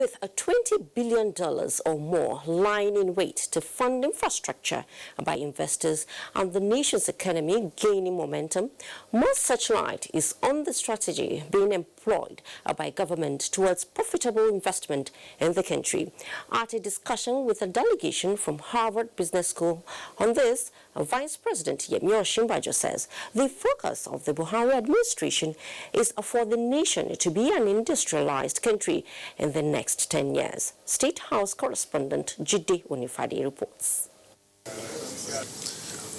With a $20 billion or more lying in wait to fund infrastructure by investors and the nation's economy gaining momentum, more searchlight is on the strategy being employed by government towards profitable investment in the country. At a discussion with a delegation from Harvard Business School on this, Vice President Yemi Osinbajo says the focus of the Buhari administration is for the nation to be an industrialized country in the next 10 years. State House correspondent Jide Onifade reports.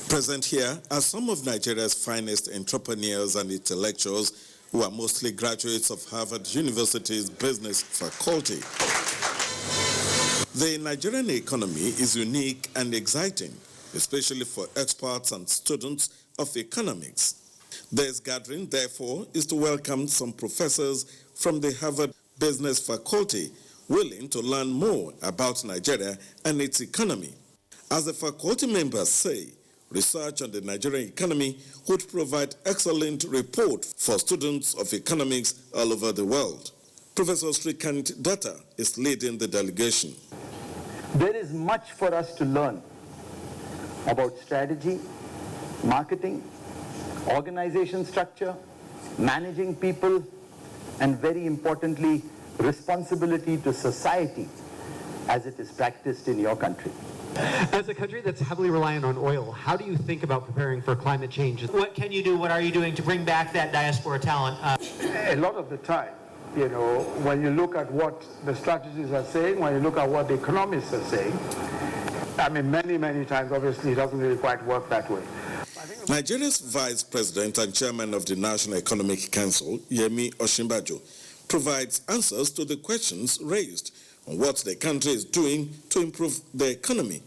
Present here are some of Nigeria's finest entrepreneurs and intellectuals who are mostly graduates of Harvard University's business faculty. The Nigerian economy is unique and exciting, especially for experts and students of economics. This gathering, therefore, is to welcome some professors from the Harvard Business Faculty willing to learn more about Nigeria and its economy. As the faculty members say, research on the Nigerian economy would provide excellent report for students of economics all over the world. Professor Srikant Datta is leading the delegation. There is much for us to learn about strategy, marketing, organization structure, managing people, and very importantly, responsibility to society as it is practiced in your country. As a country that's heavily reliant on oil, how do you think about preparing for climate change? What can you do, what are you doing to bring back that diaspora talent? A lot of the time, you know, when you look at what the strategies are saying, when you look at what the economists are saying, I mean, many times, obviously, it doesn't really quite work that way. Nigeria's Vice President and Chairman of the National Economic Council, Yemi Osinbajo, provides answers to the questions raised on what the country is doing to improve the economy,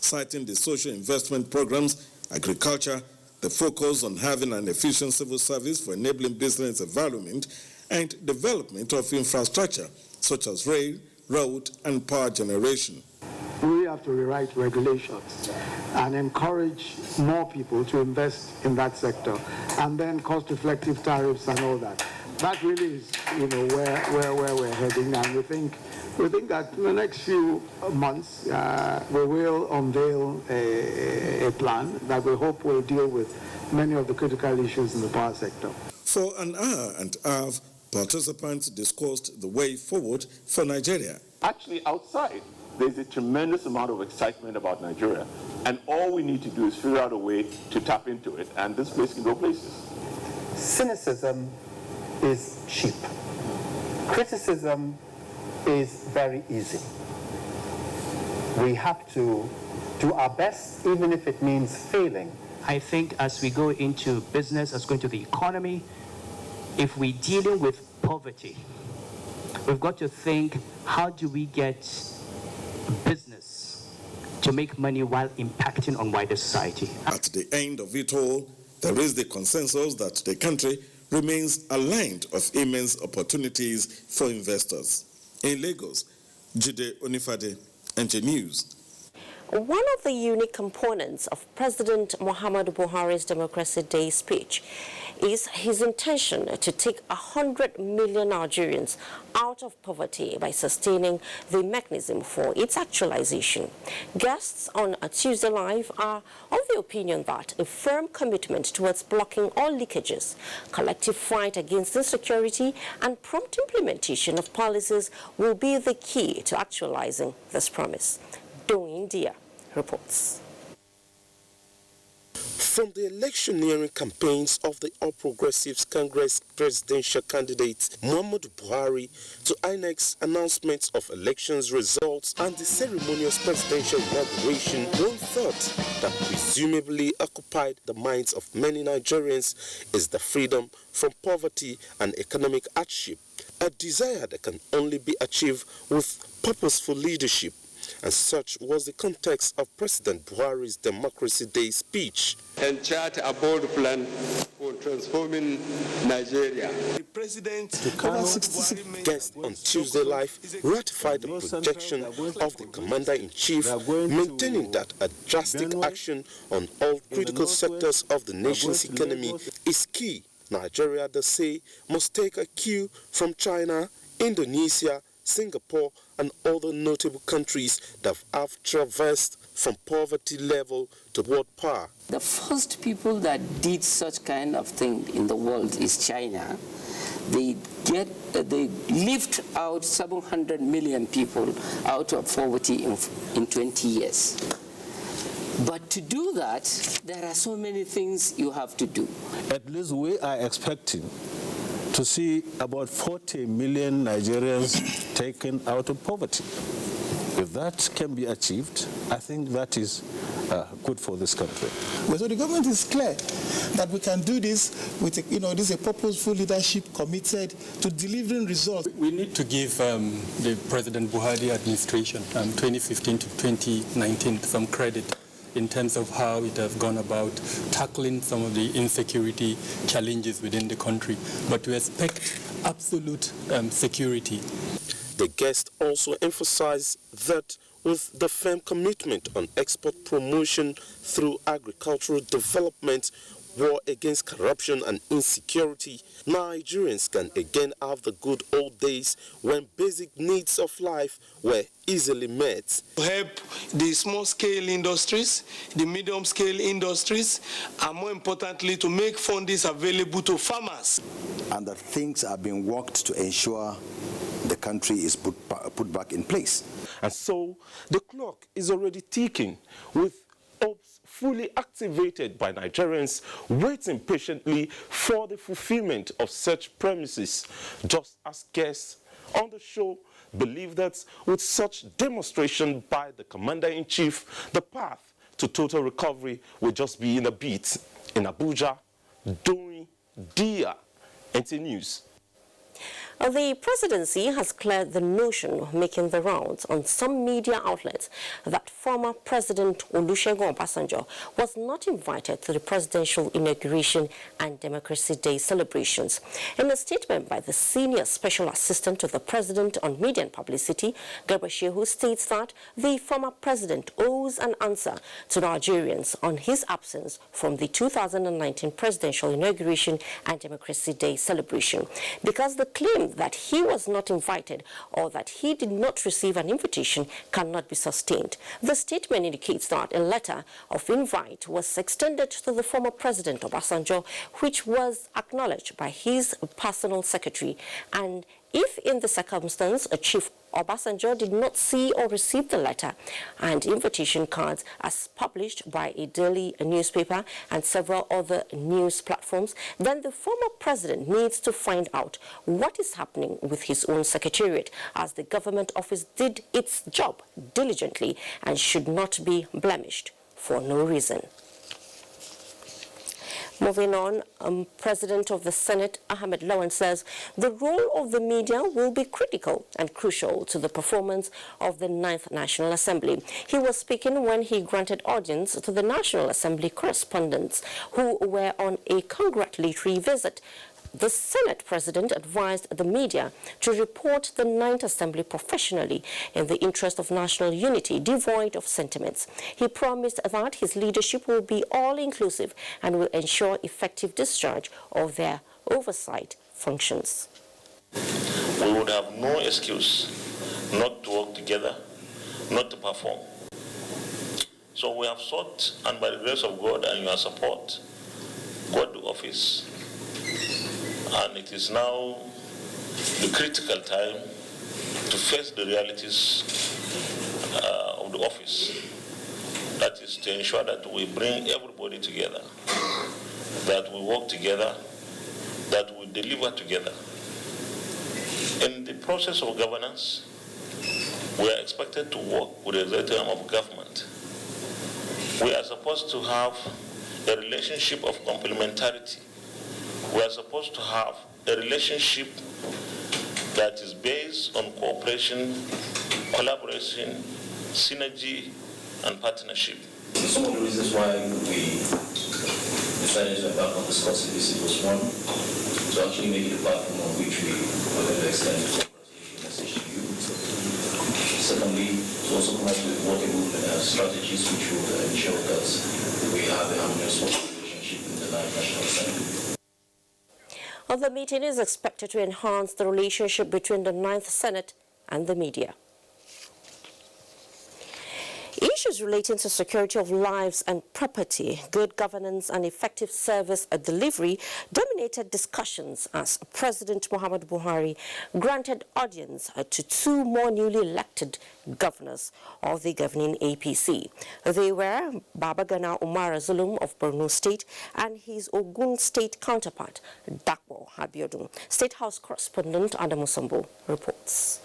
citing the social investment programs, agriculture, the focus on having an efficient civil service for enabling business environment, and development of infrastructure such as rail, road, and power generation. We have to rewrite regulations and encourage more people to invest in that sector, and then cost-reflective tariffs and all that. That really is, you know, where we're heading, and we think that in the next few months we will unveil a plan that we hope will deal with many of the critical issues in the power sector. For an hour and a half, participants discussed the way forward for Nigeria. Actually, outside, there's a tremendous amount of excitement about Nigeria, and all we need to do is figure out a way to tap into it, and this place can go places. Cynicism is cheap. Criticism is very easy. We have to do our best, even if it means failing. I think as we go into business, as we go into the economy, if we're dealing with poverty, we've got to think, how do we get business to make money while impacting on wider society? At the end of it all, there is the consensus that the country remains aligned of immense opportunities for investors. In Lagos, Jide Onifade, NJ News. One of the unique components of President Muhammadu Buhari's Democracy Day speech is his intention to take 100 million Nigerians out of poverty by sustaining the mechanism for its actualization. Guests on a Tuesday Live are of the opinion that a firm commitment towards blocking all leakages, collective fight against insecurity, and prompt implementation of policies will be the key to actualizing this promise. India reports. From the electioneering campaigns of the All Progressives Congress presidential candidate Muhammadu Buhari to INEC's announcements of elections results and the ceremonious presidential inauguration, one thought that presumably occupied the minds of many Nigerians is the freedom from poverty and economic hardship, a desire that can only be achieved with purposeful leadership. And such was the context of President Buhari's Democracy Day speech. And chart a bold plan for transforming Nigeria. The president, over 66 guests on Tuesday Live ratified the projection of the commander-in-chief, maintaining that a drastic action on all critical sectors of the nation's economy is key. Nigeria, they say, must take a cue from China, Indonesia, Singapore, and other notable countries that have traversed from poverty level toward power. The first people that did such kind of thing in the world is China. They lift out 700 million people out of poverty in 20 years. But to do that, there are so many things you have to do. At least we are expecting to see about 40 million Nigerians taken out of poverty. If that can be achieved, I think that is good for this country. So the government is clear that we can do this with, this is a purposeful leadership committed to delivering results. We need to give the President Buhari administration 2015 to 2019 some credit in terms of how it has gone about tackling some of the insecurity challenges within the country. But we expect absolute security. The guest also emphasized that with the firm commitment on export promotion through agricultural development, war against corruption and insecurity, Nigerians can again have the good old days when basic needs of life were easily met. To help the small-scale industries, the medium-scale industries, and more importantly, to make fundings available to farmers. And that things are being worked to ensure the country is put back in place. And so the clock is already ticking, with hopes fully activated by Nigerians waiting patiently for the fulfillment of such promises, just as guests on the show believe that with such demonstration by the Commander-in-Chief, the path to total recovery will just be in a bit. In Abuja, Doing, Dia, NT News. The presidency has cleared the notion of making the rounds on some media outlets that former President Olusegun Obasanjo was not invited to the presidential inauguration and Democracy Day celebrations. In a statement by the senior special assistant to the president on media and publicity, Garba Shehu states that the former president owes an answer to Nigerians on his absence from the 2019 presidential inauguration and Democracy Day celebration, because the claim that he was not invited or that he did not receive an invitation cannot be sustained. The statement indicates that a letter of invite was extended to the former President Obasanjo, which was acknowledged by his personal secretary, and if in the circumstance Chief Obasanjo did not see or receive the letter and invitation cards as published by a daily newspaper and several other news platforms, then the former president needs to find out what is happening with his own secretariat, as the government office did its job diligently and should not be blemished for no reason. Moving on, President of the Senate, Ahmed Lawan, says the role of the media will be critical and crucial to the performance of the 9th National Assembly. He was speaking when he granted audience to the National Assembly correspondents who were on a congratulatory visit. The Senate President advised the media to report the 9th Assembly professionally in the interest of national unity, devoid of sentiments. He promised that his leadership will be all-inclusive and will ensure effective discharge of their oversight functions. We would have no excuse not to work together, not to perform. So we have sought, and by the grace of God and your support, got the office. And it is now the critical time to face the realities of the office. That is to ensure that we bring everybody together, that we work together, that we deliver together. In the process of governance, we are expected to work with the executive arm of government. We are supposed to have a relationship of complementarity. We are supposed to have a relationship that is based on cooperation, collaboration, synergy, and partnership. Some of the reasons why we decided to embark on this course visit was one, to actually make it a platform on which we were going to extend the cooperation message to you. Secondly, to also come up with workable strategies which will ensure that we have a harmonious working relationship in the 9th National Assembly. The meeting is expected to enhance the relationship between the 9th Senate and the media. Issues relating to security of lives and property, good governance and effective service delivery dominated discussions as President Muhammadu Buhari granted audience to 2 more newly elected governors of the governing APC. They were Babagana Umar Zulum of Borno State and his Ogun State counterpart, Dakbo Abiodun. State House correspondent Adam Musambo reports.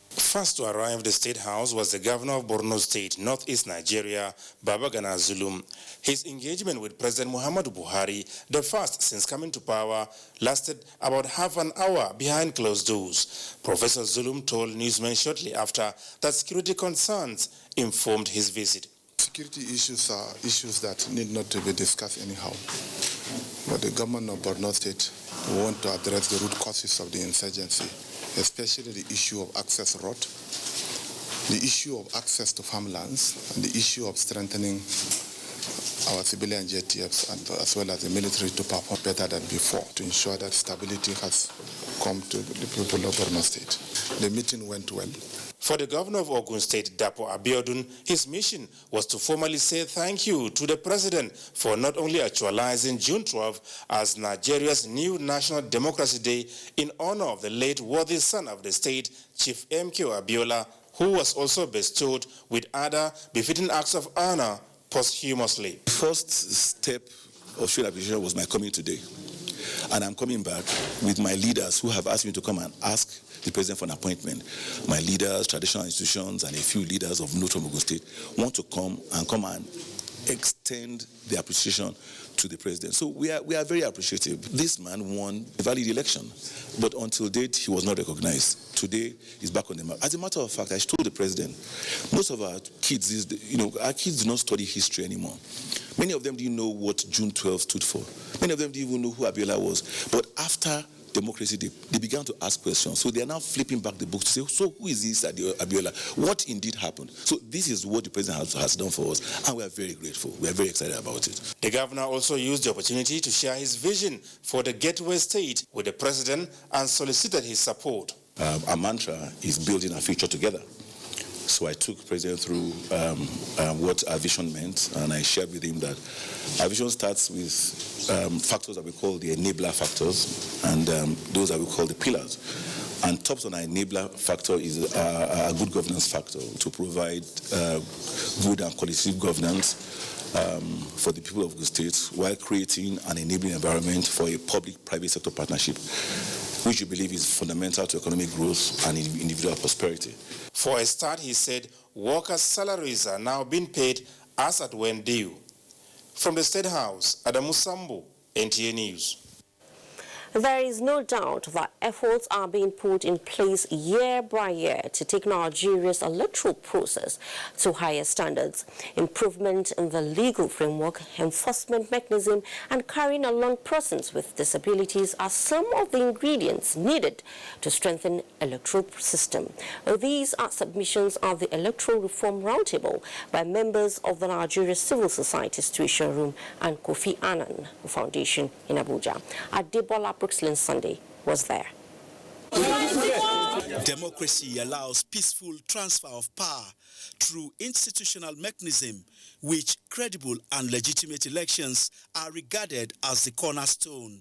First to arrive at the State House was the governor of Borno State, northeast Nigeria, Babagana Zulum. His engagement with President Muhammadu Buhari, the first since coming to power, lasted about half an hour behind closed doors. Professor Zulum told newsmen shortly after that security concerns informed his visit. Security issues are issues that need not to be discussed anyhow. But the government of Borno State want to address the root causes of the insurgency, especially the issue of access road, the issue of access to farmlands, and the issue of strengthening our civilian JTFs and as well as the military to perform better than before to ensure that stability has come to the people of Borno State. The meeting went well. For the governor of Ogun State, Dapo Abiodun, his mission was to formally say thank you to the president for not only actualizing June 12 as Nigeria's new National Democracy Day in honor of the late worthy son of the state, Chief MK Abiola, who was also bestowed with other befitting acts of honor posthumously. First step of showing appreciation was my coming today. And I'm coming back with my leaders who have asked me to come and ask the president for an appointment. My leaders, traditional institutions, and a few leaders of note from Ogun State want to come and extend the appreciation to the president. So we are very appreciative. This man won a valid election, but until date, he was not recognized. Today, he's back on the map. As a matter of fact, I told the president, most of our kids, our kids do not study history anymore. Many of them didn't know what June 12 stood for. Many of them didn't even know who Abiola was. But after democracy, they began to ask questions. So they are now flipping back the book to say, so who is this Abiola? What indeed happened? So this is what the president has done for us, and we are very grateful. We are very excited about it. The governor also used the opportunity to share his vision for the Gateway State with the president and solicited his support. Our mantra is building our future together. So I took the president through what our vision meant, and I shared with him that our vision starts with factors that we call the enabler factors, and those that we call the pillars. And tops on our enabler factor is a good governance factor to provide good and qualitative governance for the people of the state while creating an enabling environment for a public-private sector partnership, which we believe is fundamental to economic growth and individual prosperity. For a start, he said, workers' salaries are now being paid as at when due. From the State House, Adamu Sambo, NTA News. There is no doubt that efforts are being put in place year by year to take Nigeria's electoral process to higher standards. Improvement in the legal framework, enforcement mechanism, and carrying along persons with disabilities are some of the ingredients needed to strengthen electoral system. These are submissions of the Electoral Reform Roundtable by members of the Nigeria Civil Society Situation Room and Kofi Annan Foundation in Abuja. Ebola Sunday was there. Democracy allows peaceful transfer of power through institutional mechanism, which credible and legitimate elections are regarded as the cornerstone.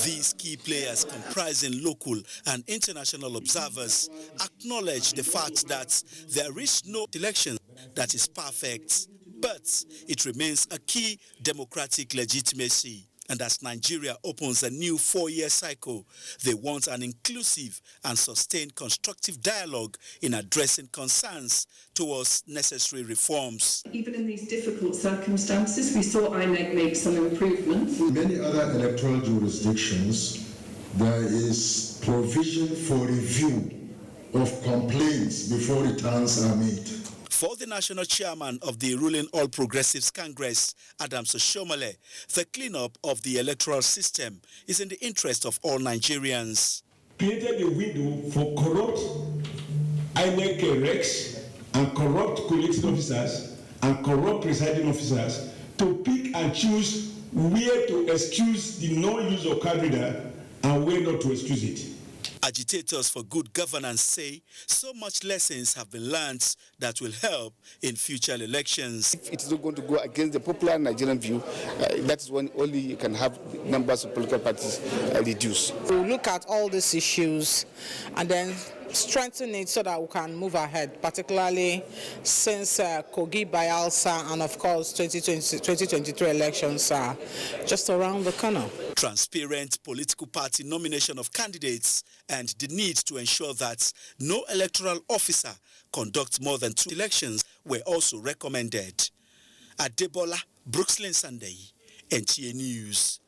These key players, comprising local and international observers, acknowledge the fact that there is no election that is perfect, but it remains a key democratic legitimacy. And as Nigeria opens a new 4-year cycle, they want an inclusive and sustained constructive dialogue in addressing concerns towards necessary reforms. Even in these difficult circumstances, we saw INEC make some improvements. In many other electoral jurisdictions, there is provision for review of complaints before returns are made. For the national chairman of the ruling All Progressives Congress, Adams Oshomole, the cleanup of the electoral system is in the interest of all Nigerians. Created a window for corrupt INEC recs and corrupt collating officers and corrupt presiding officers to pick and choose where to excuse the non-use of card reader and where not to excuse it. Agitators for good governance say so much lessons have been learned that will help in future elections. If it is not going to go against the popular Nigerian view, that is when only you can have numbers of political parties reduced. We'll look at all these issues and then strengthen it so that we can move ahead, particularly since Kogi, Bayelsa, and of course 2023 elections are just around the corner. Transparent political party nomination of candidates and the need to ensure that no electoral officer conducts more than 2 elections were also recommended. At Ebola, Brooklyn Sunday, NTA News.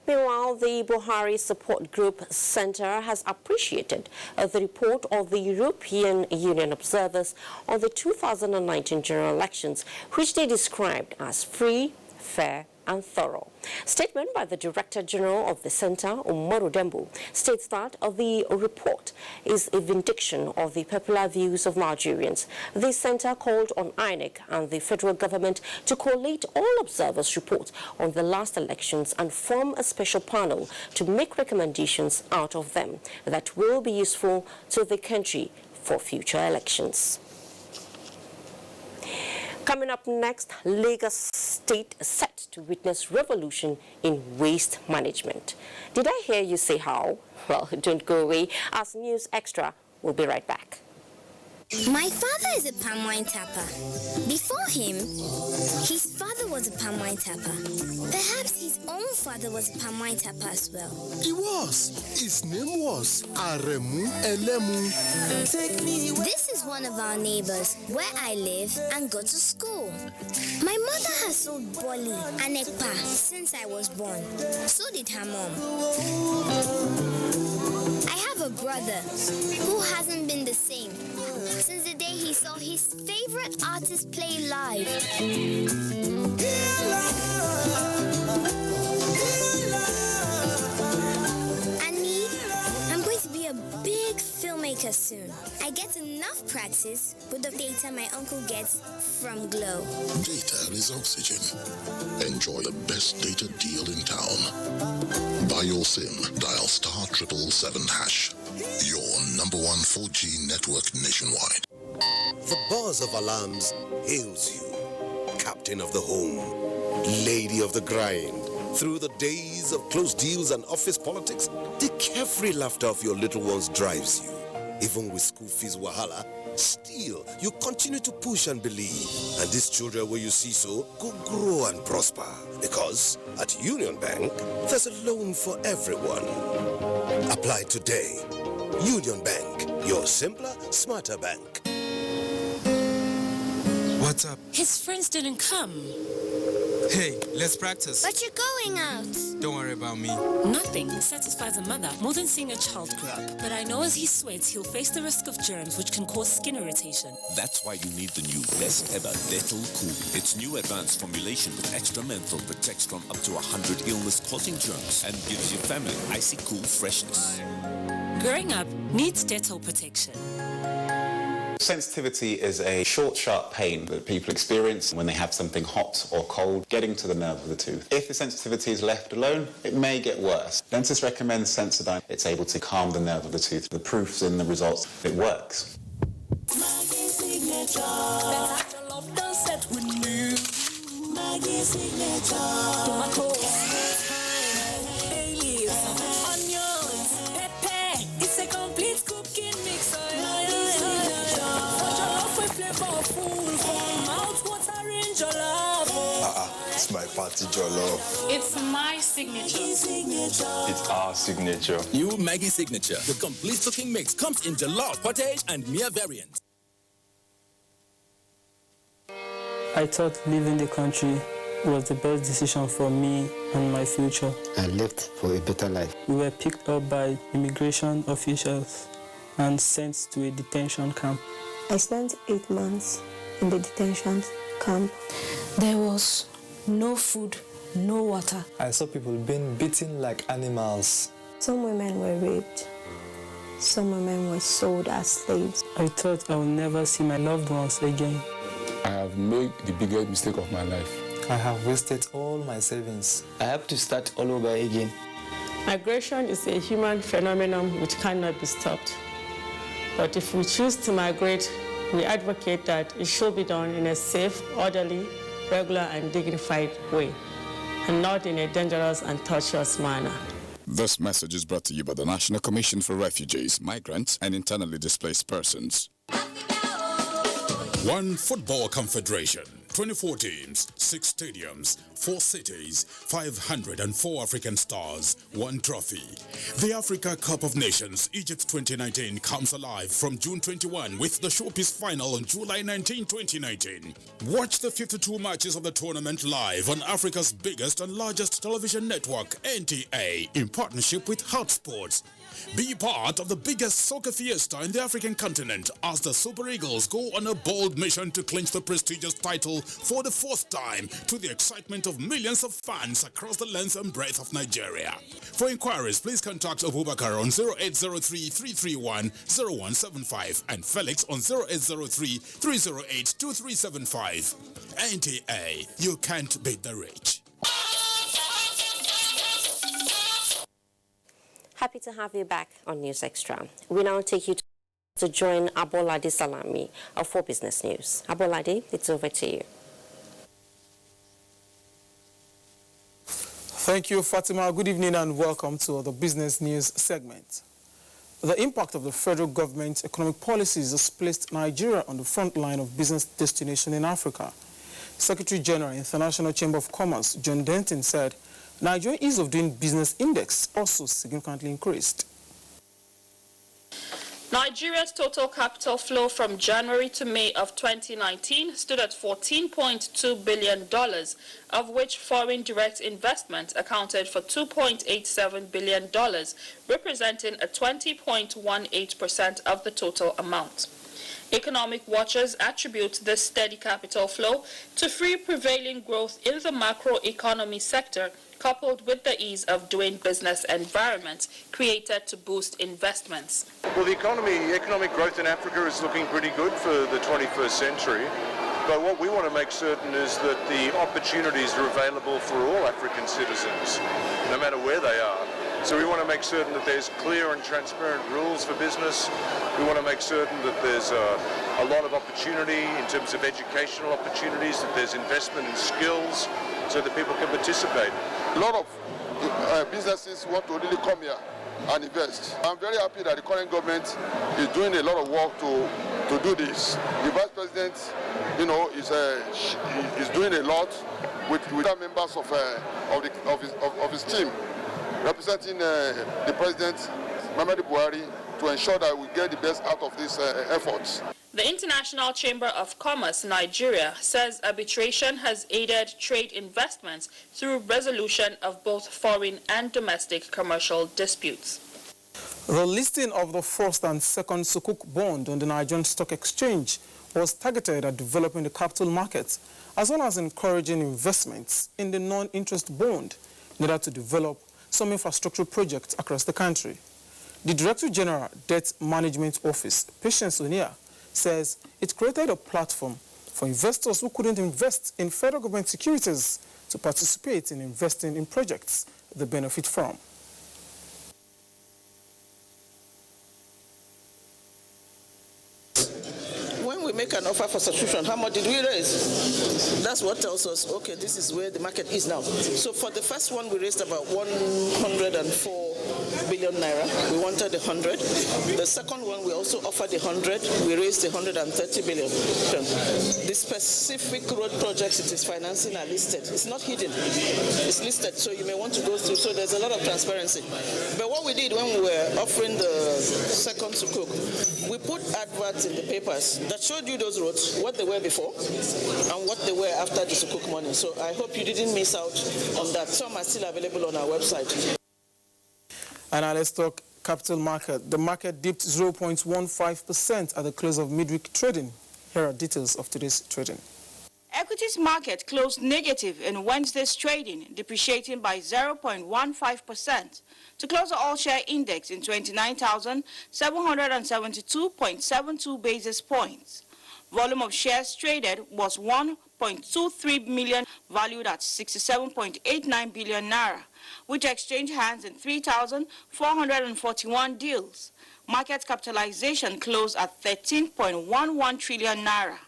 Meanwhile, the Buhari Support Group Center has appreciated the report of the European Union observers on the 2019 general elections, which they described as free, fair, and thorough. Statement by the Director General of the Center, Umaru Dembo, states that the report is a vindication of the popular views of Nigerians. The Center called on INEC and the federal government to collate all observers' reports on the last elections and form a special panel to make recommendations out of them that will be useful to the country for future elections. Coming up next, Lagos State set to witness revolution in waste management. Did I hear you say how? Well, don't go away, as News Extra will be right back. My father is a palm wine tapper. Before him, his father was a palm wine tapper. Perhaps his own father was a palm wine tapper as well. He was. His name was Aremu Elemu. Take me away. This is one of our neighbors where I live and go to school. My mother has sold Boli and Ekpa since I was born. So did her mom. I have a brother who hasn't been the same since the day he saw his favorite artist play live. And me, I'm going to be a big filmmaker soon. I get enough practice with the data my uncle gets from Glow. Data is oxygen. Enjoy the best data deal in town. Buy your SIM, dial *777#. Your #1 4G network nationwide. The buzz of alarms hails you. Captain of the home, lady of the grind. Through the days of close deals and office politics, the carefree laughter of your little ones drives you. Even with school fees wahala, still you continue to push and believe. And these children where you see so go grow and prosper. Because at Union Bank, there's a loan for everyone. Apply today. Union Bank, your simpler, smarter bank. What's up? His friends didn't come. Hey, let's practice. But you're going out. Don't worry about me. Nothing satisfies a mother more than seeing a child grow up. But I know as he sweats, he'll face the risk of germs which can cause skin irritation. That's why you need the new best ever Dettol Cool. Its new advanced formulation with extra menthol protects from up to 100 illness-causing germs and gives your family icy cool freshness. Growing up needs Dettol protection. Sensitivity is a short, sharp pain that people experience when they have something hot or cold getting to the nerve of the tooth. If the sensitivity is left alone, it may get worse. Dentists recommend Sensodyne. It's able to calm the nerve of the tooth. The proof's in the results. It works. It's a complete cooking mixer. It's my party jollof. It's my signature. It's our signature. New Maggie Signature. The complete cooking mix comes in jollof, cottage, and mere variants. I thought leaving the country was the best decision for me and my future. I left for a better life. We were picked up by immigration officials and sent to a detention camp. I spent 8 months in the detention camp. There was no food, no water. I saw people being beaten like animals. Some women were raped. Some women were sold as slaves. I thought I would never see my loved ones again. I have made the biggest mistake of my life. I have wasted all my savings. I have to start all over again. Migration is a human phenomenon which cannot be stopped. But if we choose to migrate, we advocate that it should be done in a safe, orderly, regular, and dignified way, and not in a dangerous and tortuous manner. This message is brought to you by the National Commission for Refugees, Migrants, and Internally Displaced Persons. One Football Confederation, 24 teams, 6 stadiums, 4 cities, 504 African stars, 1 trophy. The Africa Cup of Nations, Egypt 2019 comes alive from June 21 with the showpiece final on July 19, 2019. Watch the 52 matches of the tournament live on Africa's biggest and largest television network, NTA, in partnership with Hot Sports. Be part of the biggest soccer fiesta in the African continent as the Super Eagles go on a bold mission to clinch the prestigious title for the 4th time, to the excitement of millions of fans across the length and breadth of Nigeria. For inquiries, please contact Abubakar on 0803-331-0175 and Felix on 0803-308-2375. NTA, you can't beat the rich. Happy to have you back on News Extra. We now take you to join Abolade Salami of 4 Business News. Abolade, it's over to you. Thank you, Fatima. Good evening and welcome to the Business News segment. The impact of the federal government's economic policies has placed Nigeria on the front line of business destination in Africa. Secretary General, International Chamber of Commerce, John Denton, said Nigeria's ease of doing business index also significantly increased. Nigeria's total capital flow from January to May of 2019 stood at $14.2 billion, of which foreign direct investment accounted for $2.87 billion, representing a 20.18% of the total amount. Economic watchers attribute this steady capital flow to free prevailing growth in the macroeconomy sector, coupled with the ease of doing business environment created to boost investments. Well, the economic growth in Africa is looking pretty good for the 21st century. But what we want to make certain is that the opportunities are available for all African citizens, no matter where they are. So we want to make certain that there's clear and transparent rules for business. We want to make certain that there's a lot of opportunity in terms of educational opportunities, that there's investment in skills so that people can participate. A lot of businesses want to really come here and invest. I'm very happy that the current government is doing a lot of work to do this. The Vice President, is doing a lot with other members of his team, representing the President, Muhammadu Buhari, to ensure that we get the best out of these efforts. The International Chamber of Commerce, Nigeria, says arbitration has aided trade investments through resolution of both foreign and domestic commercial disputes. The listing of the first and second Sukuk bond on the Nigerian Stock Exchange was targeted at developing the capital market, as well as encouraging investments in the non-interest bond in order to develop some infrastructure projects across the country. The Director General Debt Management Office, Patience Onia, says it created a platform for investors who couldn't invest in federal government securities to participate in investing in projects they benefit from. When we make an offer for subscription, how much did we raise? That's what tells us, okay, this is where the market is now. So for the first one, we raised about 104 billion naira. We wanted 100. The second one, we also offered 100. We raised 130 billion. The specific road projects it is financing are listed. It's not hidden. It's listed, so you may want to go through. So there's a lot of transparency. But what we did when we were offering the second Sukuk, we put adverts in the papers that showed you those roads, what they were before and what they were after the Sukuk money. So I hope you didn't miss out on that. Some are still available on our website. And now let's talk capital market. The market dipped 0.15% at the close of midweek trading. Here are details of today's trading. Equities market closed negative in Wednesday's trading, depreciating by 0.15% to close the all-share index in 29,772.72 basis points. Volume of shares traded was 1.23 million, valued at 67.89 billion naira, which exchanged hands in 3,441 deals. Market capitalization closed at 13.11 trillion naira.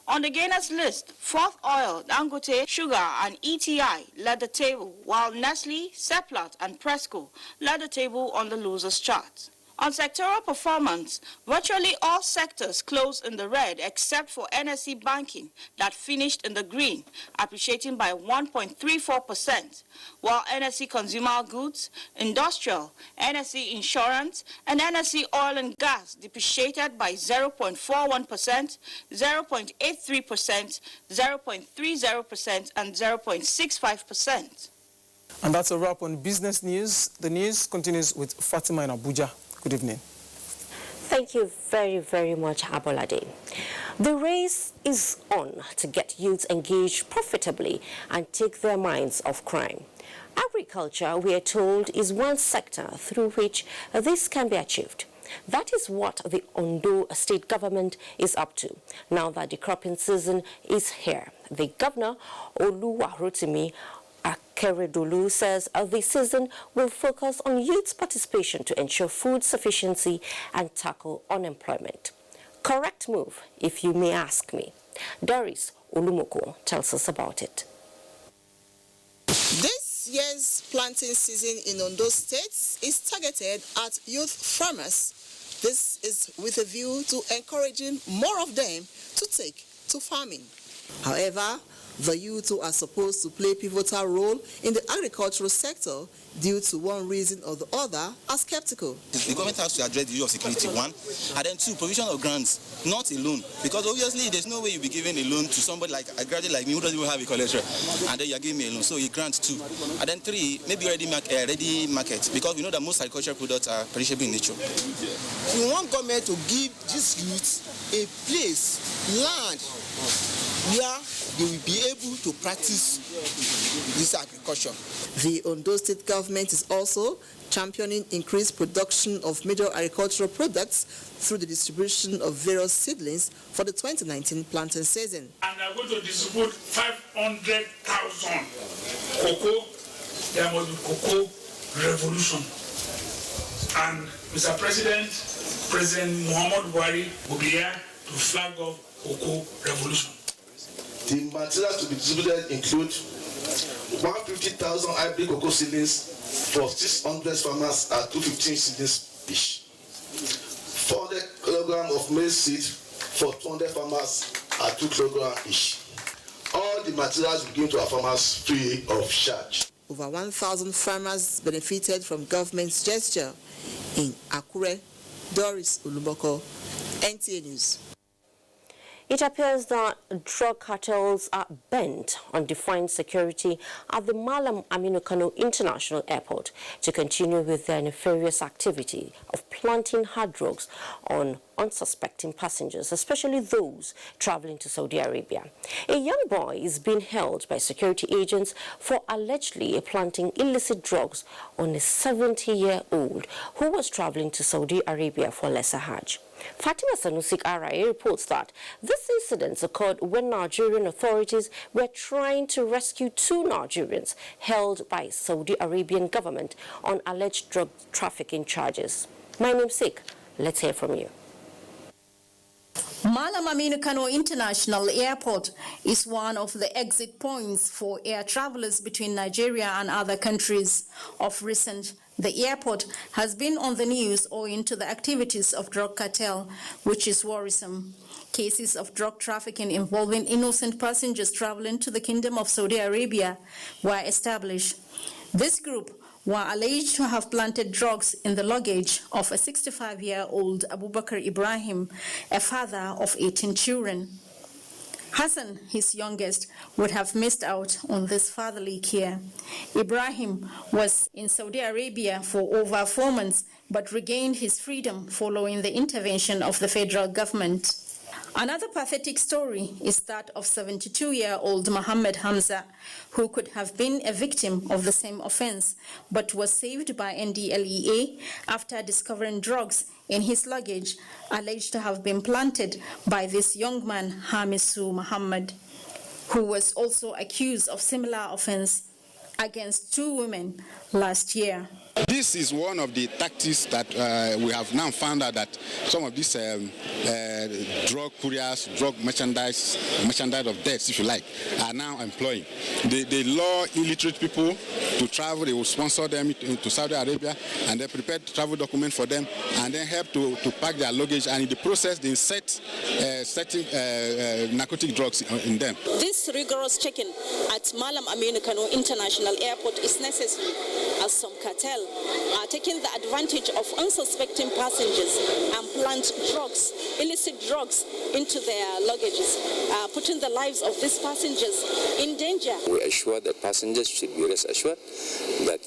On the gainers list, Fourth Oil, Dangote, Sugar, and ETI led the table, while Nestle, Seplat, and Presco led the table on the losers chart. On sectoral performance, virtually all sectors closed in the red except for NSE Banking that finished in the green, appreciating by 1.34%, while NSE Consumer Goods, Industrial, NSE Insurance, and NSE Oil and Gas depreciated by 0.41%, 0.83%, 0.30%, and 0.65%. And that's a wrap on business news. The news continues with Fatima in Abuja. Good evening. Thank you very, very much, Abolade. The race is on to get youths engaged profitably and take their minds off crime. Agriculture, we are told, is one sector through which this can be achieved. That is what the Ondo state government is up to, now that the cropping season is here. The governor, Oluwarotimi Akeredolu, says the season will focus on youth participation to ensure food sufficiency and tackle unemployment. Correct move, if you may ask me. Doris Olumoko tells us about it. This year's planting season in Ondo State is targeted at youth farmers. This is with a view to encouraging more of them to take to farming. However, the youth who are supposed to play a pivotal role in the agricultural sector, due to one reason or the other, are skeptical. The government has to address the issue of security, one, and then two, provision of grants, not a loan. Because obviously there's no way you'll be giving a loan to somebody like a graduate like me who doesn't even have a collateral, and then you're giving me a loan. So you grant two. And then three, maybe ready market, because we know that most agricultural products are perishable in nature. We want government to give these youths a place, land, where they will be able to practice this agriculture. The Ondo State government is also championing increased production of major agricultural products through the distribution of various seedlings for the 2019 planting season. And they are going to distribute 500,000 cocoa. There must be cocoa revolution. And Mr. President, President Muhammad Buhari will be here to flag off cocoa revolution. The materials to be distributed include 150,000 hybrid cocoa seedlings for 600 farmers at 215 seedlings each. 400 kilograms of maize seed for 200 farmers at 2 kilograms each. All the materials will be given to our farmers free of charge. Over 1,000 farmers benefited from government's gesture. In Akure, Doris Olumoko, NTA News. It appears that drug cartels are bent on defying security at the Malam Aminu Kano International Airport to continue with their nefarious activity of planting hard drugs on unsuspecting passengers, especially those traveling to Saudi Arabia. A young boy is being held by security agents for allegedly planting illicit drugs on a 70-year-old who was traveling to Saudi Arabia for Lesser Hajj. Fatima Sanusik Arai reports that this incident occurred when Nigerian authorities were trying to rescue 2 Nigerians held by Saudi Arabian government on alleged drug trafficking charges. My name's Sick. Let's hear from you. Malam Aminu Kano International Airport is one of the exit points for air travelers between Nigeria and other countries. Of recent, the airport has been on the news owing to the activities of drug cartel, which is worrisome. Cases of drug trafficking involving innocent passengers traveling to the Kingdom of Saudi Arabia were established. This group were alleged to have planted drugs in the luggage of a 65-year-old Abubakar Ibrahim, a father of 18 children. Hassan, his youngest, would have missed out on this fatherly care. Ibrahim was in Saudi Arabia for over 4 months, but regained his freedom following the intervention of the federal government. Another pathetic story is that of 72-year-old Mohammed Hamza, who could have been a victim of the same offense, but was saved by NDLEA after discovering drugs in his luggage, alleged to have been planted by this young man, Hamisu Muhammad, who was also accused of similar offense against 2 women last year. This is one of the tactics that we have now found out that some of these drug couriers, drug merchandise of deaths, if you like, are now employing. They lure illiterate people to travel. They will sponsor them to Saudi Arabia, and they prepare travel documents for them, and then help to pack their luggage. And in the process, they set narcotic drugs in them. This rigorous checking at Malam Aminu Kano International Airport is necessary, as some cartel are taking the advantage of unsuspecting passengers and plant drugs, illicit drugs, into their luggages, putting the lives of these passengers in danger. We assure the passengers should be rest assured that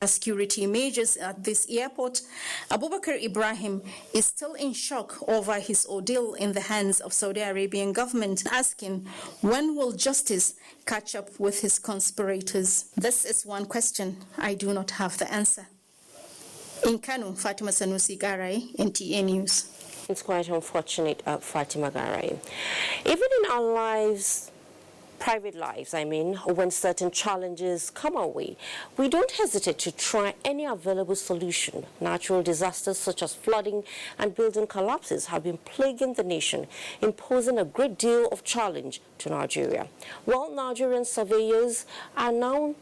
security measures at this airport, Abubakar Ibrahim is still in shock over his ordeal in the hands of Saudi Arabian government, asking when will justice catch up with his conspirators? This is one question I do not have the answer. In Kano, Fatima Sanusi Garai, NTA News. It's quite unfortunate, Fatima Garai. Even in our lives, private lives, when certain challenges come our way, we don't hesitate to try any available solution. Natural disasters such as flooding and building collapses have been plaguing the nation, imposing a great deal of challenge to Nigeria. Well, Nigerian surveyors are now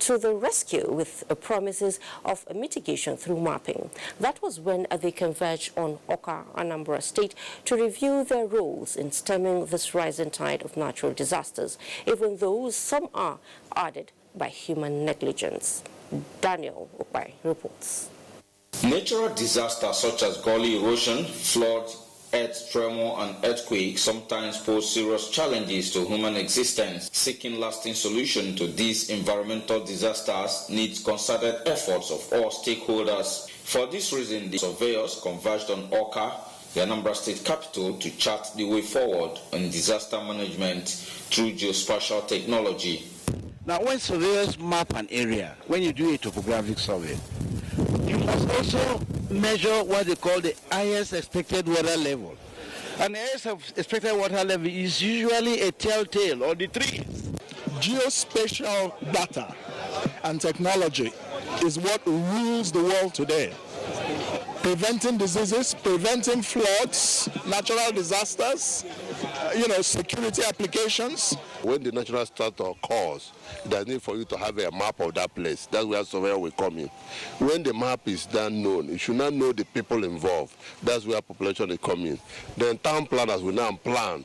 to the rescue with promises of mitigation through mapping. That was when they converged on Oka, Anambra State, to review their roles in stemming this rising tide of natural disasters, even though some are added by human negligence. Daniel Okpai reports. Natural disasters such as gully erosion, flood, earth tremor and earthquake sometimes pose serious challenges to human existence. Seeking lasting solution to these environmental disasters needs concerted efforts of all stakeholders. For this reason, the surveyors converged on Oka, the Anambra State capital, to chart the way forward on disaster management through geospatial technology. Now, when surveyors map an area, when you do a topographic survey, you must also measure what they call the highest expected water level. And the highest expected water level is usually a telltale on the trees. Geospatial data and technology is what rules the world today. Preventing diseases, preventing floods, natural disasters, security applications. When the natural disaster occurs, there's need for you to have a map of that place. That's where surveyor will come in. When the map is done known, you should not know the people involved. That's where population is coming. Then town planners will now plan.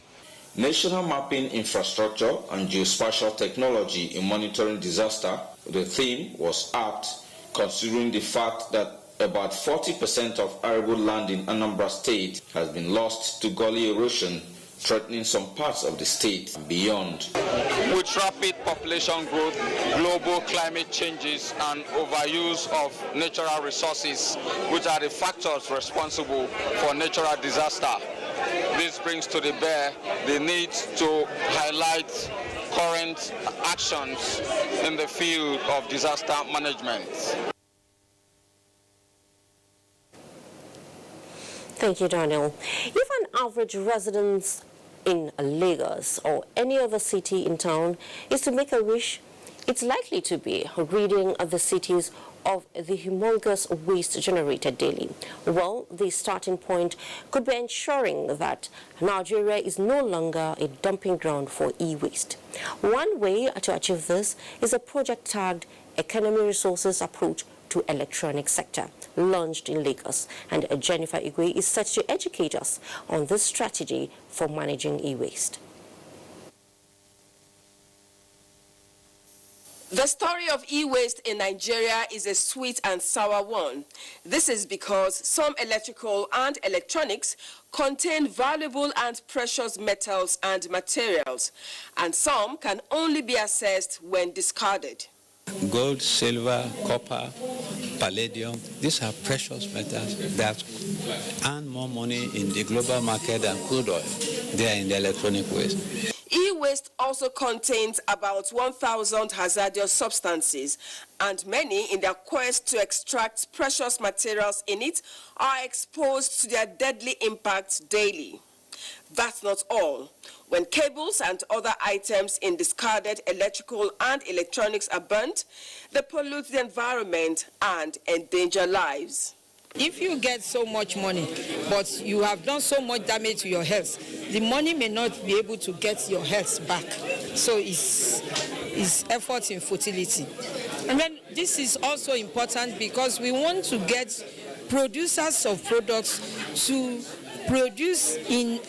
National mapping infrastructure and geospatial technology in monitoring disaster. The theme was apt, considering the fact that about 40% of arable land in Anambra State has been lost to gully erosion, threatening some parts of the state and beyond. With rapid population growth, global climate changes, and overuse of natural resources, which are the factors responsible for natural disaster, this brings to the bear the need to highlight current actions in the field of disaster management. Thank you, Daniel. If an average resident in Lagos or any other city in town is to make a wish, it's likely to be reading the cities of the humongous waste generated daily. Well, the starting point could be ensuring that Nigeria is no longer a dumping ground for e-waste. One way to achieve this is a project tagged Economy Resources Approach to Electronic Sector, launched in Lagos, and Jennifer Igwe is set to educate us on this strategy for managing e-waste. The story of e-waste in Nigeria is a sweet and sour one. This is because some electrical and electronics contain valuable and precious metals and materials, and some can only be assessed when discarded. Gold, silver, copper, palladium, these are precious metals that earn more money in the global market than crude oil. They are in the electronic waste. E-waste E-waste also contains about 1,000 hazardous substances, and many, in their quest to extract precious materials in it, are exposed to their deadly impacts daily. That's not all. When cables and other items in discarded electrical and electronics are burnt, they pollute the environment and endanger lives. If you get so much money, but you have done so much damage to your health, the money may not be able to get your health back. So it's effort in futility. And then this is also important because we want to get producers of products to produce in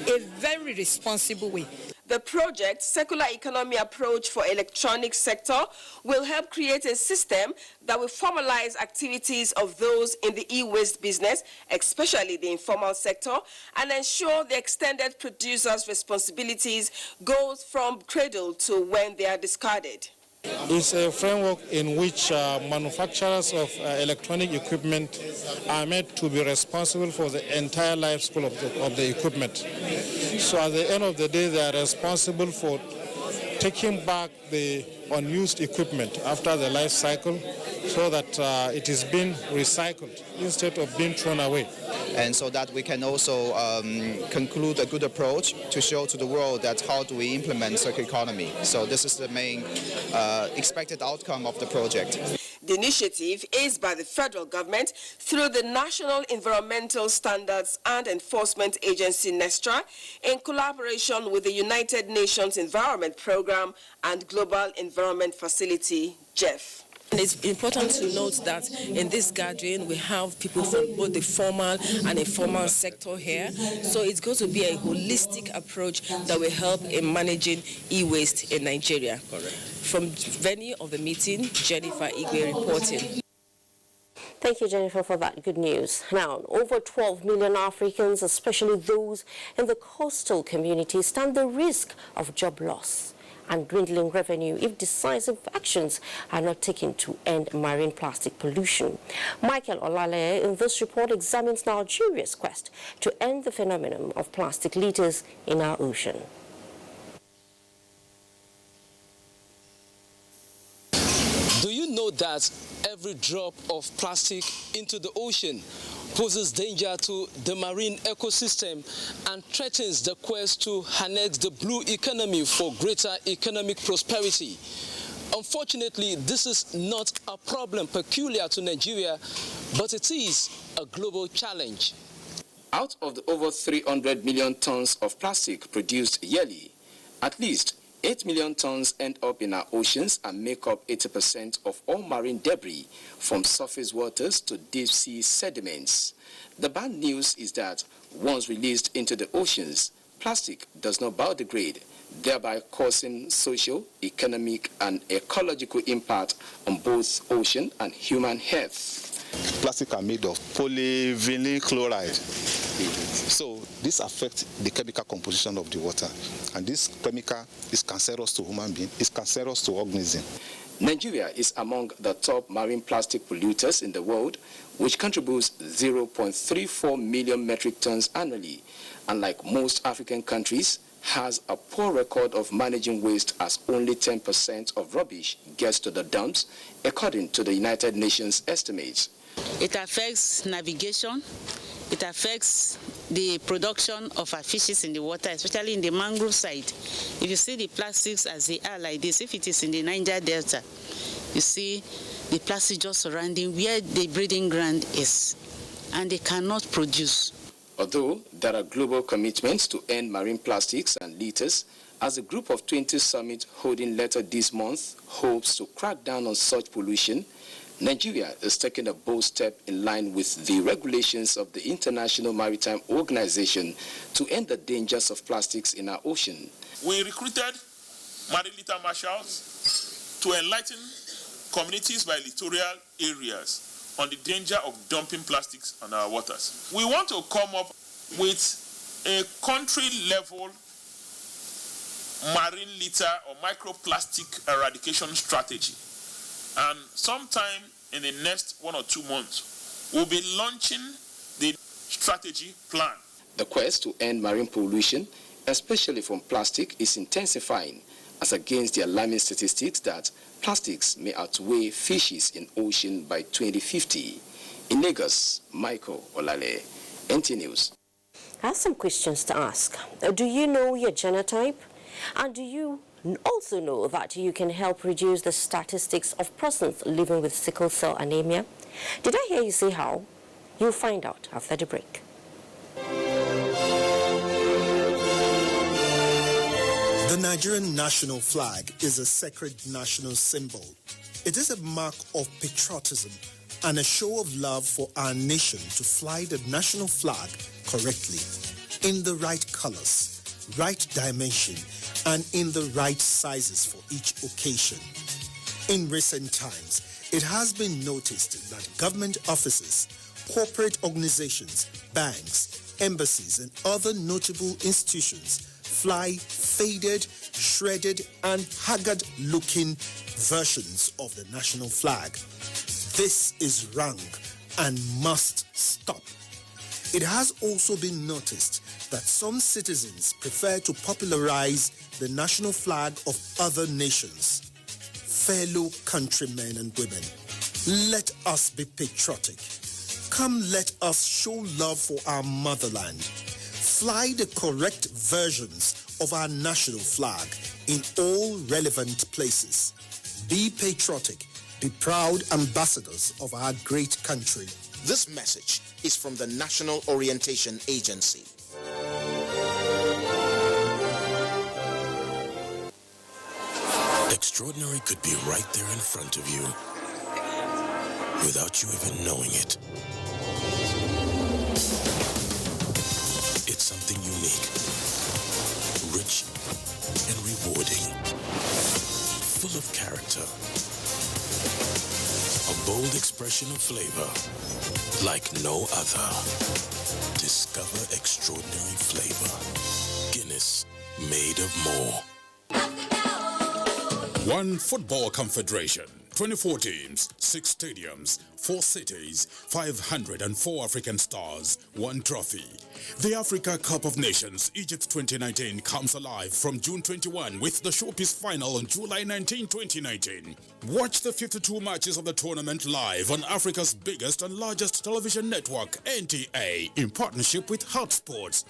a very responsible way. The project, Circular Economy Approach for Electronics Sector, will help create a system that will formalize activities of those in the e-waste business, especially the informal sector, and ensure the extended producers' responsibilities goes from cradle to when they are discarded. It's a framework in which manufacturers of electronic equipment are made to be responsible for the entire life cycle of the equipment. So at the end of the day, they are responsible for taking back the unused equipment after the life cycle so that it is being recycled instead of being thrown away. And so that we can also conclude a good approach to show to the world that how do we implement circular economy. So this is the main expected outcome of the project. The initiative is by the federal government through the National Environmental Standards and Enforcement Agency, NESTRA, in collaboration with the United Nations Environment Programme and Global Environment Facility, GEF. And it's important to note that in this gathering we have people from both the formal and informal sector here. So it's going to be a holistic approach that will help in managing e-waste in Nigeria. Correct. From venue of the meeting, Jennifer Igwe reporting. Thank you, Jennifer, for that good news. Now, over 12 million Africans, especially those in the coastal communities, stand the risk of job loss and dwindling revenue if decisive actions are not taken to end marine plastic pollution. Michael Olale in this report examines Nigeria's quest to end the phenomenon of plastic litters in our ocean. Do you know that every drop of plastic into the ocean poses danger to the marine ecosystem and threatens the quest to harness the blue economy for greater economic prosperity? Unfortunately, this is not a problem peculiar to Nigeria, but it is a global challenge. Out of the over 300 million tons of plastic produced yearly, at least 8 million tons end up in our oceans and make up 80% of all marine debris, from surface waters to deep sea sediments. The bad news is that once released into the oceans, plastic does not biodegrade, thereby causing social, economic, and ecological impact on both ocean and human health. Plastic are made of polyvinyl chloride. So this affects the chemical composition of the water. And this chemical is cancerous to human beings, it's cancerous to organisms. Nigeria is among the top marine plastic polluters in the world, which contributes 0.34 million metric tons annually. And like most African countries, has a poor record of managing waste, as only 10% of rubbish gets to the dumps, according to the United Nations estimates. It affects navigation, it affects the production of our fishes in the water, especially in the mangrove side. If you see the plastics as they are like this, if it is in the Niger Delta, you see the plastic just surrounding where the breeding ground is, and they cannot produce. Although there are global commitments to end marine plastics and litters, as a group of 20 summit holding later this month hopes to crack down on such pollution, Nigeria is taking a bold step in line with the regulations of the International Maritime Organization to end the dangers of plastics in our ocean. We recruited marine litter marshals to enlighten communities by littoral areas on the danger of dumping plastics on our waters. We want to come up with a country-level marine litter or microplastic eradication strategy. And sometime in the next 1 or 2 months, we'll be launching the strategy plan. The quest to end marine pollution especially from plastic, is intensifying as against the alarming statistics that plastics may outweigh fishes in ocean by 2050. In Lagos, Michael Olale, NT News. I have some questions to ask. Do you know your genotype? And do you also know that you can help reduce the statistics of persons living with sickle cell anemia? Did I hear you say how? You'll find out after the break. The Nigerian national flag is a sacred national symbol. It is a mark of patriotism and a show of love for our nation to fly the national flag correctly, in the right colors, right dimension, and in the right sizes for each occasion. In recent times, it has been noticed that government offices, corporate organizations, banks, embassies, and other notable institutions fly faded, shredded, and haggard-looking versions of the national flag. This is wrong and must stop. It has also been noticed that some citizens prefer to popularize the national flag of other nations. Fellow countrymen and women, let us be patriotic. Come, let us show love for our motherland. Fly the correct versions of our national flag in all relevant places. Be patriotic. Be proud ambassadors of our great country. This message is from the National Orientation Agency. Extraordinary could be right there in front of you, without you even knowing it. It's something unique, rich and rewarding, full of character. A bold expression of flavor, like no other. Discover extraordinary flavor. Guinness, made of more. One Football Confederation, 24 teams, 6 stadiums, 4 cities, 504 African stars, 1 trophy. The Africa Cup of Nations, Egypt 2019 comes alive from June 21 with the showpiece final on July 19, 2019. Watch the 52 matches of the tournament live on Africa's biggest and largest television network, NTA, in partnership with Hot Sports.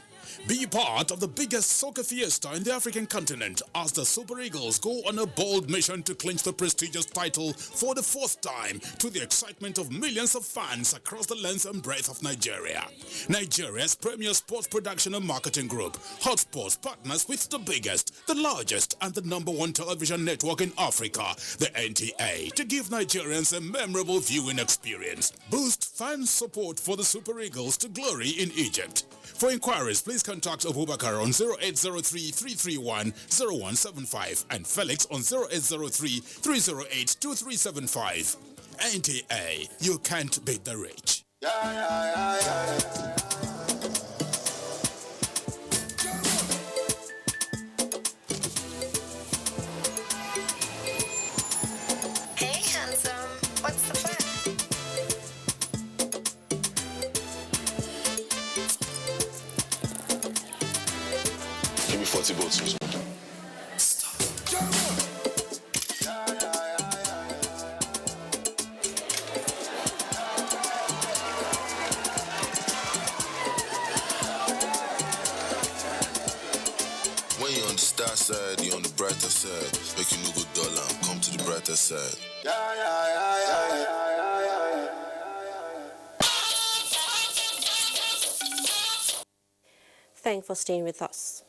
Be part of the biggest soccer fiesta in the African continent as the Super Eagles go on a bold mission to clinch the prestigious title for the 4th time, to the excitement of millions of fans across the length and breadth of Nigeria. Nigeria's premier sports production and marketing group, Hot Sports, partners with the biggest, the largest, and the #1 television network in Africa, the NTA, to give Nigerians a memorable viewing experience. Boost fan support for the Super Eagles to glory in Egypt. For inquiries, please contact Abubakar on 0803-331-0175 and Felix on 0803-308-2375. NTA, you can't beat the rich. Hey, handsome. What's the plan? Give me 40 bottles. When you're on the star side, you're on the brighter side. Make you no go dull and come to the brighter side. Thanks for staying with us.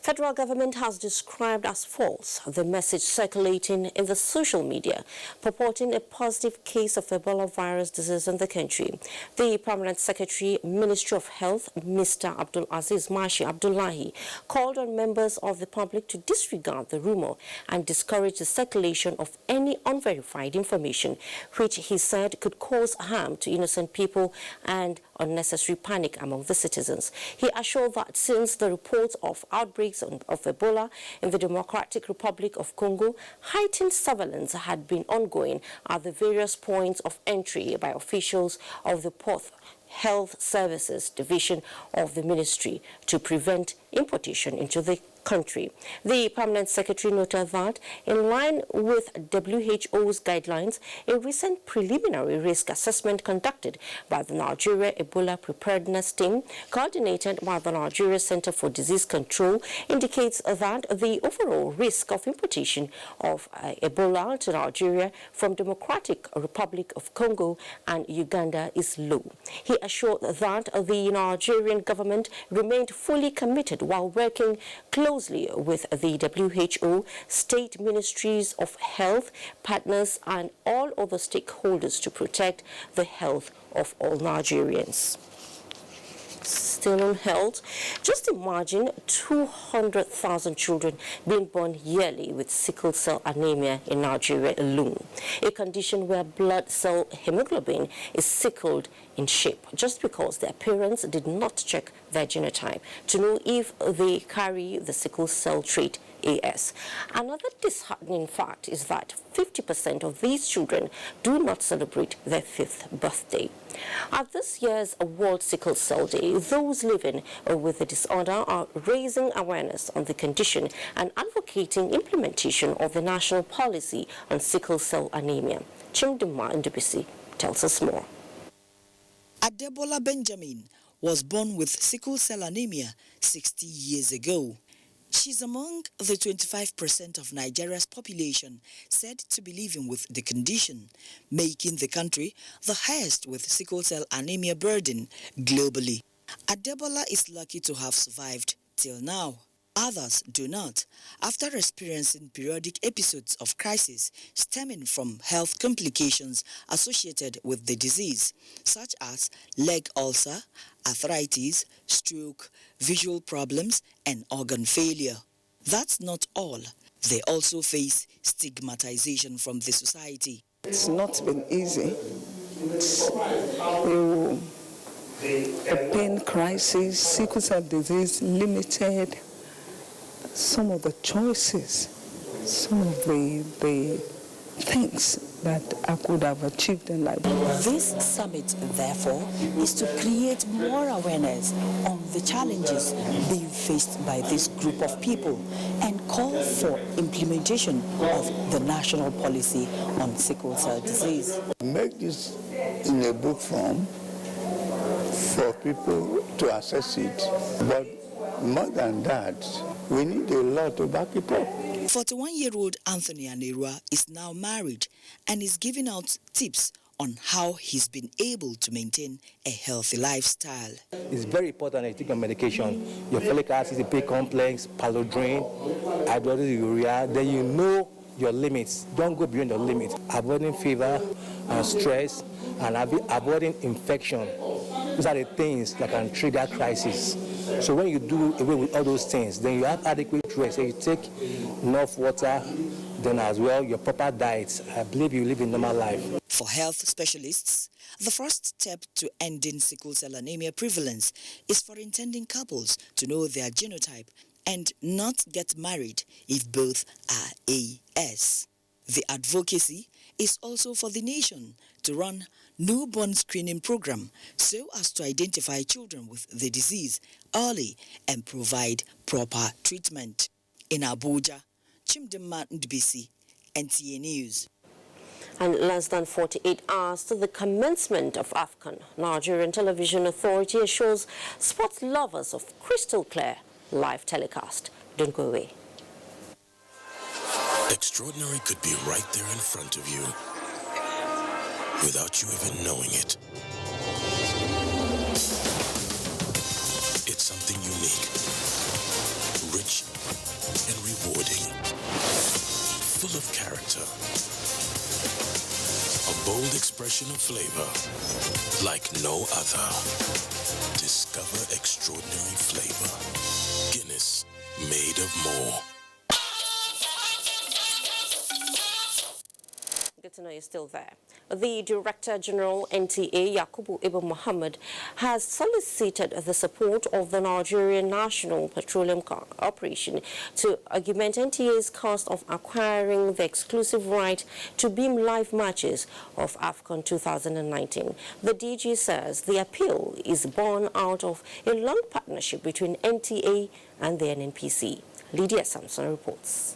Federal government has described as false the message circulating in the social media purporting a positive case of Ebola virus disease in the country. The Permanent Secretary, Ministry of Health, Mr. Abdul Aziz Mashi Abdullahi, called on members of the public to disregard the rumor and discourage the circulation of any unverified information, which he said could cause harm to innocent people and unnecessary panic among the citizens. He assured that since the reports of outbreaks of Ebola in the Democratic Republic of Congo, heightened surveillance had been ongoing at the various points of entry by officials of the port Health Services Division of the Ministry to prevent importation into the country. The Permanent Secretary noted that, in line with WHO's guidelines, a recent preliminary risk assessment conducted by the Nigeria Ebola Preparedness Team, coordinated by the Nigeria Center for Disease Control, indicates that the overall risk of importation of Ebola to Nigeria from Democratic Republic of Congo and Uganda is low. He assured that the Nigerian government remained fully committed while working closely with the WHO, state ministries of health, partners, and all other stakeholders to protect the health of all Nigerians. Still on health, just imagine 200,000 children being born yearly with sickle cell anemia in Nigeria alone, a condition where blood cell hemoglobin is sickled in shape just because their parents did not check their genotype to know if they carry the sickle cell trait AS. Another disheartening fact is that 50% of these children do not celebrate their 5th birthday. At this year's World Sickle Cell Day, those living with the disorder are raising awareness on the condition and advocating implementation of the national policy on sickle cell anemia. Chimduma Ndubisi tells us more. Adebola Benjamin was born with sickle cell anemia 60 years ago. She's among the 25% of Nigeria's population said to be living with the condition, making the country the highest with sickle cell anemia burden globally. Adebola is lucky to have survived till now. Others do not, after experiencing periodic episodes of crisis stemming from health complications associated with the disease, such as leg ulcer, arthritis, stroke, visual problems, and organ failure. That's not all. They also face stigmatization from the society. It's not been easy. It's a pain crisis, sickle cell disease, limited some of the choices, some of the things that I could have achieved in life. This summit, therefore, is to create more awareness on the challenges being faced by this group of people and call for implementation of the national policy on sickle cell disease. Make this in a book form for people to access it, but more than that, we need a lot to back it up. 41-year-old Anthony Anerua is now married and is giving out tips on how he's been able to maintain a healthy lifestyle. It's very important that you take your medication. Your folic acid is a big complex, palodrine, hydroxyurea, then you know your limits. Don't go beyond your limit. Avoiding fever and stress and avoiding infection. These are the things that can trigger crisis. So when you do away with all those things, then you have adequate rest. So you take enough water, then as well your proper diet. I believe you live a normal life. For health specialists, the first step to ending sickle cell anemia prevalence is for intending couples to know their genotype and not get married if both are AS. The advocacy is also for the nation to run newborn screening program so as to identify children with the disease early and provide proper treatment. In Abuja, Chimdema Ndubisi, NTA News. And less than 48 hours to the commencement of Afcon, Nigerian Television Authority assures sports lovers of crystal clear live telecast. Don't go away. Extraordinary could be right there in front of you, without you even knowing it. It's something unique, rich and rewarding, full of character. A bold expression of flavor like no other. Discover extraordinary flavor. Guinness, made of more. Good to know you're still there. The Director General NTA, Yakubu Ibn Muhammad, has solicited the support of the Nigerian National Petroleum Corporation to augment NTA's cost of acquiring the exclusive right to beam live matches of Afcon 2019. The DG says the appeal is born out of a long partnership between NTA and the NNPC. Lydia Sampson reports.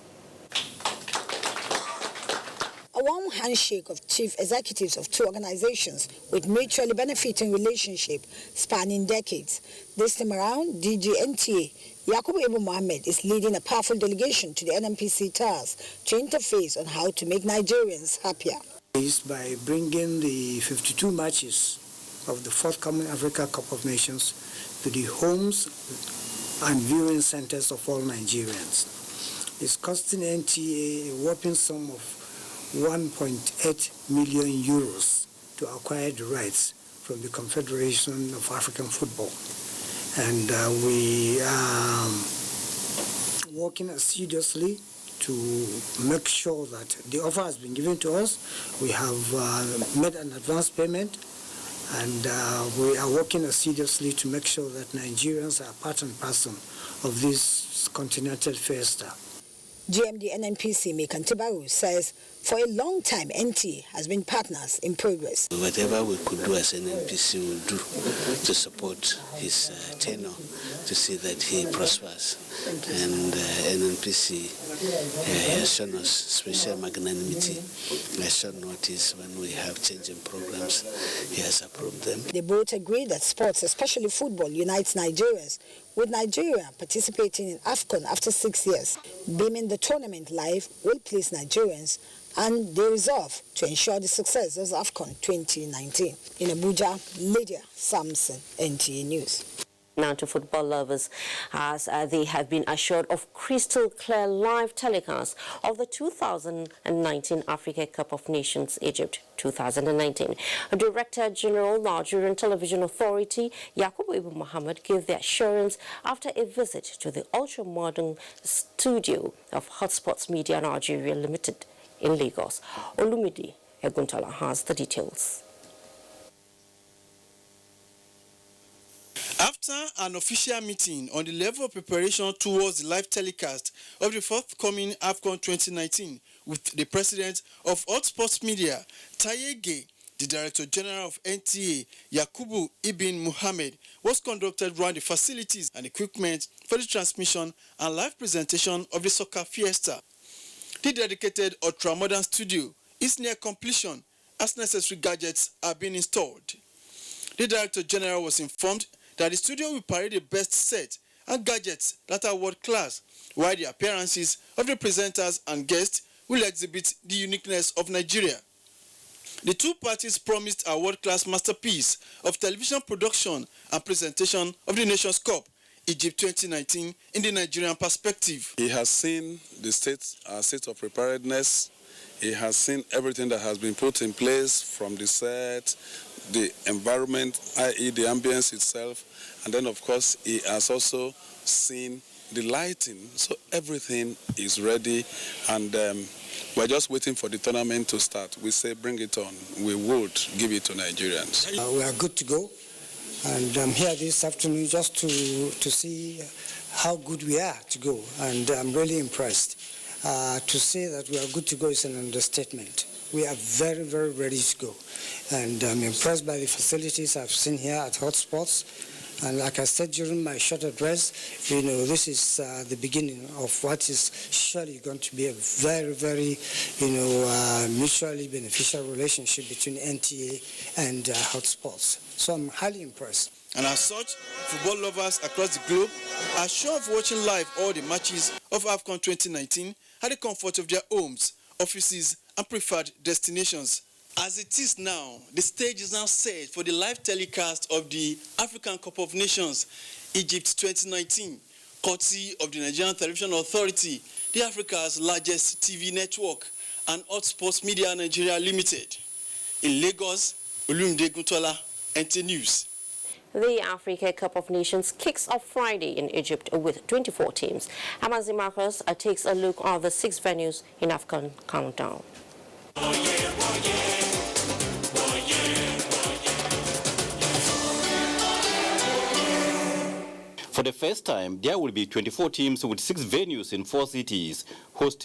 A warm handshake of chief executives of two organizations with mutually benefiting relationship spanning decades. This time around, DG NTA Yakubu Ibn Muhammad is leading a powerful delegation to the NNPC TAS to interface on how to make Nigerians happier. Is by bringing the 52 matches of the forthcoming Africa Cup of Nations to the homes and viewing centers of all Nigerians. It's costing NTA a whopping sum of 1.8 million euros to acquire the rights from the Confederation of African Football. And we are working assiduously to make sure that the offer has been given to us. We have made an advance payment, and we are working assiduously to make sure that Nigerians are part and parcel of this continental fiesta. GMD NNPC Mekan Tibaru says for a long time NTA has been partners in progress. Whatever we could do as NNPC will do to support his tenure, to see that he prospers. And NNPC has shown us special magnanimity. Has shown notice when we have changing programs. He has approved them. They both agree that sports, especially football, unites Nigerians, with Nigeria participating in Afcon after 6 years. Beaming the tournament live will please Nigerians, and they resolve to ensure the success of Afcon 2019. In Abuja, Lydia Sampson, NTA News. Now to football lovers, as they have been assured of crystal clear live telecast of the 2019 Africa Cup of Nations Egypt 2019. Director General Nigerian Television Authority Yakubu Ibn Muhammad gave the assurance after a visit to the ultra-modern studio of Hotspots Media Nigeria Limited in Lagos. Olumide Eguntala has the details. After an official meeting on the level of preparation towards the live telecast of the forthcoming Afcon 2019 with the president of Hotspots Media, Tayege, the Director General of NTA, Yakubu Ibn Muhammad, was conducted around the facilities and equipment for the transmission and live presentation of the soccer fiesta. The dedicated ultra-modern studio is near completion as necessary gadgets are being installed. The Director General was informed that the studio will parade the best set and gadgets that are world-class, while the appearances of the presenters and guests will exhibit the uniqueness of Nigeria. The two parties promised a world-class masterpiece of television production and presentation of the Nations Cup, Egypt 2019, in the Nigerian perspective. He has seen the state of preparedness. He has seen everything that has been put in place, from the set, the environment, i.e. the ambience itself, and then of course he has also seen the lighting. So everything is ready, and we're just waiting for the tournament to start. We say bring it on. We would give it to Nigerians. We are good to go, and I'm here this afternoon just to see how good we are to go, and I'm really impressed. To say that we are good to go is an understatement. We are very, very ready to go. And I'm impressed by the facilities I've seen here at Hotspots. And like I said during my short address, this is the beginning of what is surely going to be a very, very, mutually beneficial relationship between NTA and Hotspots. So I'm highly impressed. And as such, football lovers across the globe are sure of watching live all the matches of Afcon 2019 at the comfort of their homes, offices, and preferred destinations. As it is now, the stage is now set for the live telecast of the African Cup of Nations, Egypt 2019, courtesy of the Nigerian Television Authority, the Africa's largest TV network, and Hotspots Media Nigeria Limited. In Lagos, Olumide Eguntala, NTA News. The Africa Cup of Nations kicks off Friday in Egypt with 24 teams. Amazi Marcus takes a look at the 6 venues in Afcon countdown. For the first time, there will be 24 teams with 6 venues in 4 cities hosting